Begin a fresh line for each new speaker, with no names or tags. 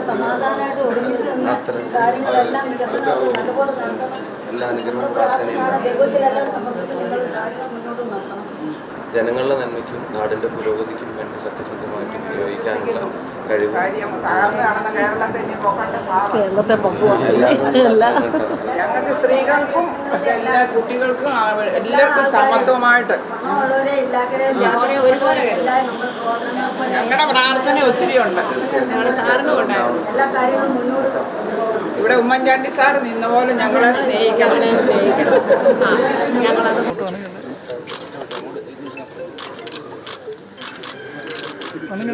സമാധാനമായിട്ട് ഒരുമിച്ച് നിന്ന് കാര്യങ്ങളെല്ലാം വികസനമൊക്കെ നല്ലപോലെ നടത്തണം. ദൈവത്തിലെല്ലാം സമർപ്പിച്ച് നിങ്ങൾ കാര്യങ്ങൾ മുന്നോട്ട് നടത്തണം.
ജനങ്ങളുടെ നന്മയ്ക്കും നാടിൻ്റെ പുരോഗതിക്കും വേണ്ടി സത്യസന്ധമായിട്ട് ഉപയോഗിക്കാനുള്ള കഴിവ്
കേരളത്തെ
ഞങ്ങൾക്ക് സ്ത്രീകൾക്കും എല്ലാ കുട്ടികൾക്കും എല്ലാവർക്കും സമത്വമായിട്ട് ഞങ്ങളുടെ പ്രാർത്ഥന ഒത്തിരി ഉണ്ട്. ഞങ്ങളുടെ സാറിനും ഉണ്ടായിരുന്നു.
എല്ലാ കാര്യങ്ങളും മുന്നോട്ട്
ഇവിടെ ഉമ്മൻചാണ്ടി സാർ നിന്ന പോലെ ഞങ്ങളെ സ്നേഹിക്കണം.
ഞങ്ങളത്
അങ്ങനെ